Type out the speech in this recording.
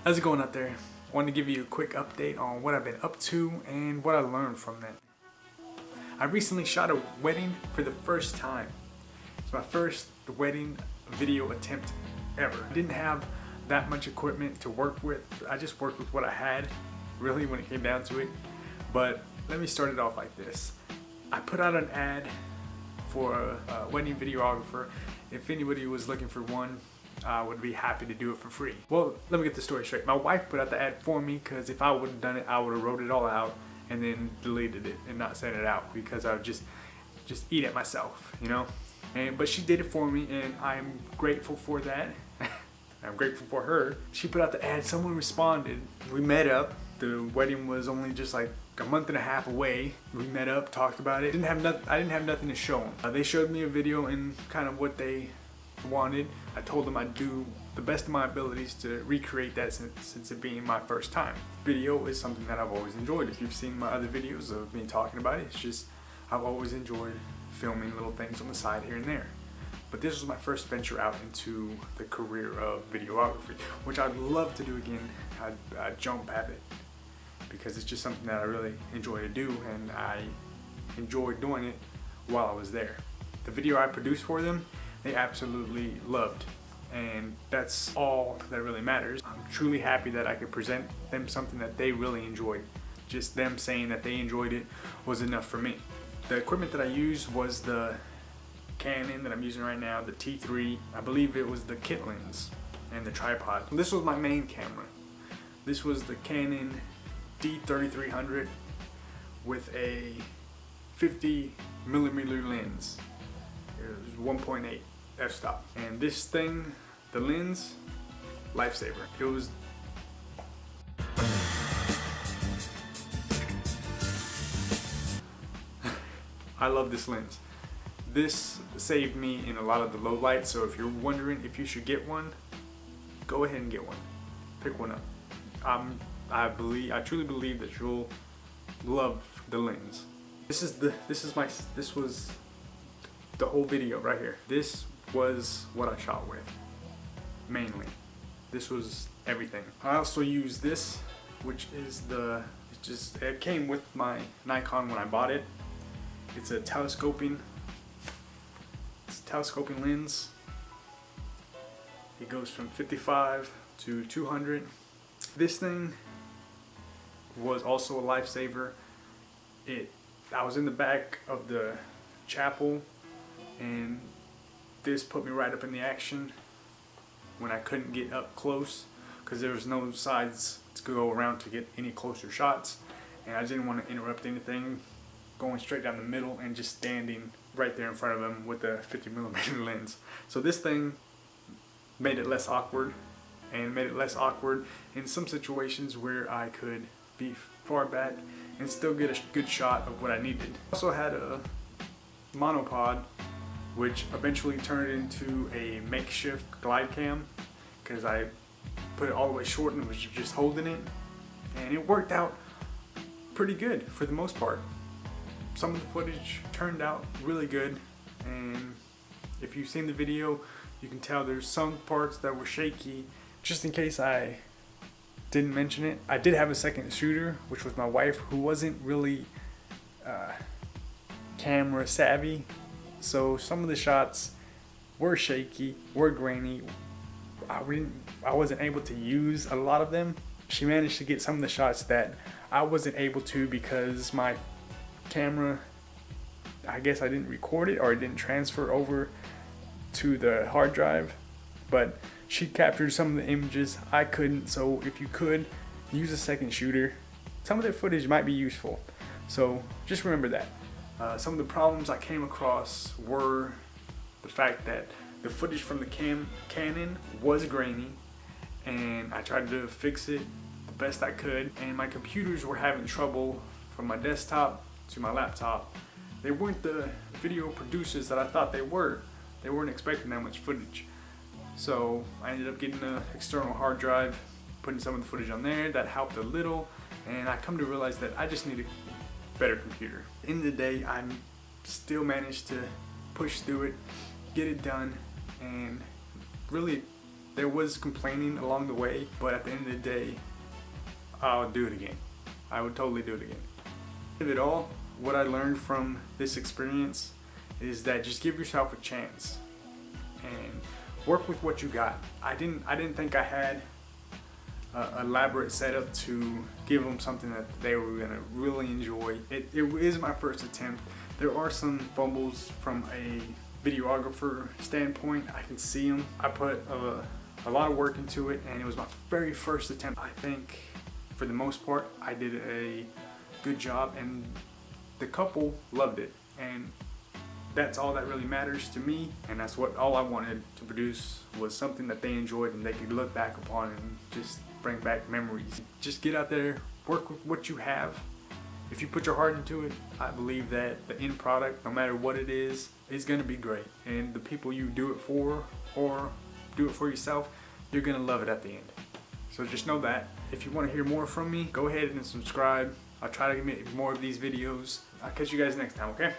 How's it going out there? I wanted to give you a quick update on what I've been up to and what I learned from that. I recently shot a wedding for the first time. It's my first wedding video attempt ever. I didn't have that much equipment to work with. I just worked with what I had, really, when it came down to it. But let me start it off like this. I put out an ad for a wedding videographer. If anybody was looking for one, I would be happy to do it for free. Well, let me get the story straight. My wife put out the ad for me because if I would have done it, I would have wrote it all out and then deleted it and not sent it out because I would just eat it myself, you know? But she did it for me and I'm grateful for that. I'm grateful for her. She put out the ad, someone responded. We met up. The wedding was only just like a month and a half away. We met up, talked about it. I didn't have nothing to show them. They showed me a video and kind of what they wanted. I told them I'd do the best of my abilities to recreate that since it being my first time. Video is something that I've always enjoyed. If you've seen my other videos of me talking about it, it's just I've always enjoyed filming little things on the side here and there. But this was my first venture out into the career of videography, which I'd love to do again. I'd jump at it because it's just something that I really enjoy to do, and I enjoyed doing it while I was there. The video I produced for them, they absolutely loved, and that's all that really matters. I'm truly happy that I could present them something that they really enjoyed. Just them saying that they enjoyed it was enough for me. The equipment that I used was the Canon that I'm using right now, the T3. I believe it was the kit lens and the tripod. This was my main camera. This was the Canon D3300 with a 50mm lens. It was 1.8 f-stop. And this thing, the lens, lifesaver. It was I love this lens. This saved me in a lot of the low lights, so if you're wondering if you should get one, go ahead and get one. Pick one up. I truly believe that you'll love the lens. This was the whole video right here. This was what I shot with, mainly. This was everything. I also use this, which is it came with my Nikon when I bought it. It's a telescoping lens. It goes from 55 to 200. This thing was also a lifesaver. I was in the back of the chapel, and this put me right up in the action when I couldn't get up close because there was no sides to go around to get any closer shots, and I didn't want to interrupt anything going straight down the middle and just standing right there in front of them with a 50mm lens. So this thing made it less awkward, and made it less awkward in some situations where I could be far back and still get a good shot of what I needed. I also had a monopod, which eventually turned into a makeshift glide cam because I put it all the way short and was just holding it, and it worked out pretty good for the most part. Some of the footage turned out really good, and if you've seen the video, you can tell there's some parts that were shaky. Just in case I didn't mention it, I did have a second shooter, which was my wife, who wasn't really camera savvy. So some of the shots were shaky, were grainy. I wasn't able to use a lot of them. She managed to get some of the shots that I wasn't able to because my camera, I guess I didn't record it or it didn't transfer over to the hard drive, but she captured some of the images I couldn't. So if you could use a second shooter, some of their footage might be useful. So just remember that. Some of the problems I came across were the fact that the footage from the Canon was grainy, and I tried to fix it the best I could, and my computers were having trouble from my desktop to my laptop. They weren't the video producers that I thought they were. They weren't expecting that much footage. So I ended up getting an external hard drive, putting some of the footage on there. That helped a little, and I come to realize that I just need a better computer. At the end of the day, I still managed to push through it, get it done, and really There was complaining along the way, but at the end of the day, I'll do it again. I would totally do it again. Of it all, what I learned from this experience is that just give yourself a chance and work with what you got. I didn't think I had an elaborate setup to give them something that they were gonna really enjoy. It is my first attempt. There are some fumbles from a videographer standpoint. I can see them. I put a lot of work into it, and it was my very first attempt. I think for the most part I did a good job, and the couple loved it, and that's all that really matters to me. And that's what all I wanted to produce, was something that they enjoyed and they could look back upon and just bring back memories. Just get out there, work with what you have. If you put your heart into it, I believe that the end product, no matter what it is gonna be great. And the people you do it for, or do it for yourself, you're gonna love it at the end. So just know that. If you wanna hear more from me, go ahead and subscribe. I'll try to make more of these videos. I'll catch you guys next time, okay?